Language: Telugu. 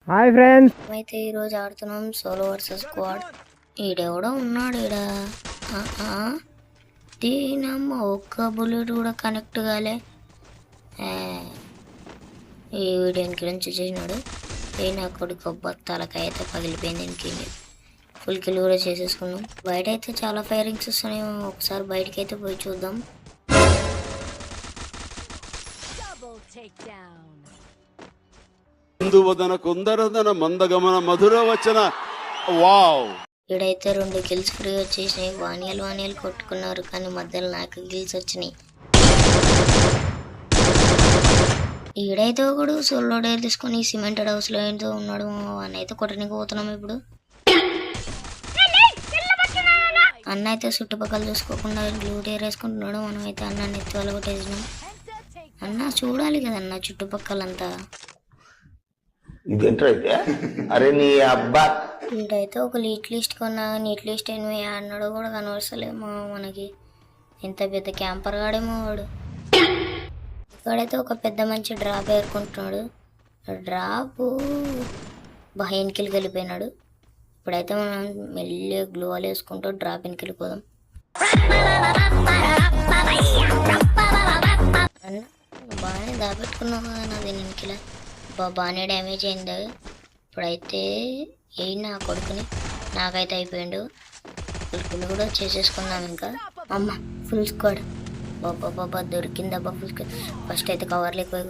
హాయ్ ఫ్రెండ్స్, అయితే ఈరోజు ఆడుతున్నాం సోలో వర్సెస్ స్క్వాడ్. ఈడెవడో ఉన్నాడు ఈడ. దీనమ్మ ఒక్క బుల్లెట్ కూడా కనెక్ట్ కాలే. ఈ వీడియోని గురించి చేసినాడు. ఏ నా కొడుకు తలకాయ అయితే పగిలిపోయింది. దీనికి ఫుల్ కిల్ కూడా చేసేసుకున్నాం. బయట అయితే చాలా ఫైరింగ్స్ వస్తున్నాయి. ఒకసారి బయటకి అయితే పోయి చూద్దాం. కుందరదన మందగమన మధుర వచన వావ్. ఈడైతే 2 కిల్స్ ఫ్రీ వచ్చేసినాయి. వానియాలు కొట్టుకున్నారు, కానీ మధ్యలో నాకు కిల్స్ వచ్చినాయి. ఈడైతే ఒకడు సోలో డైర్ తీసుకొని సిమెంటెడ్ హౌస్ లో ఏంటో ఉన్నాడు. అని అయితే కొట్టడానికి పోతున్నాం ఇప్పుడు. అన్న అయితే చుట్టుపక్కల చూసుకోకుండా గ్లూ డైర్ వేసుకుంటున్నాడు. మనం అయితే అన్నాన్ని ఎత్తి వాళ్ళు కొట్టేసినాం. అన్న చూడాలి కదన్న చుట్టుపక్కలంతా. అరే నీ అబ్బా, వీడైతే ఒక నీట్ లిస్ట్ కొన్నా. నీట్ లిస్ట్ ఎనిమిది అన్నాడు కూడా కనవసలేమో మనకి. ఇంత పెద్ద క్యాంపర్ గాడేమో వాడు. ఇక్కడైతే ఒక పెద్ద మంచి డ్రాప్ ఏరుకుంటున్నాడు. డ్రాప్ బాగా వెనక్కి వెళ్ళిపోయినాడు. ఇప్పుడైతే మనం మెల్లి గ్లూ వాల్ వేసుకుంటూ డ్రాప్ వెనక్కి వెళ్ళిపోదాం. అన్న బాగానే దాపెట్టుకున్నావు కదా నాది వెనక్కిలా. బాగానే డ్యామేజ్ అయింది. ఇప్పుడైతే నా కొడుకుని నాకైతే అయిపోయాడు. ఫుల్ కూడా చేసేసుకుందాం ఇంకా. అమ్మ ఫుల్ స్క్వాడ్. బాబా దొరికిందబ్బా ఫుల్ స్క్వాడ్. ఫస్ట్ అయితే కవర్ లేకపోయి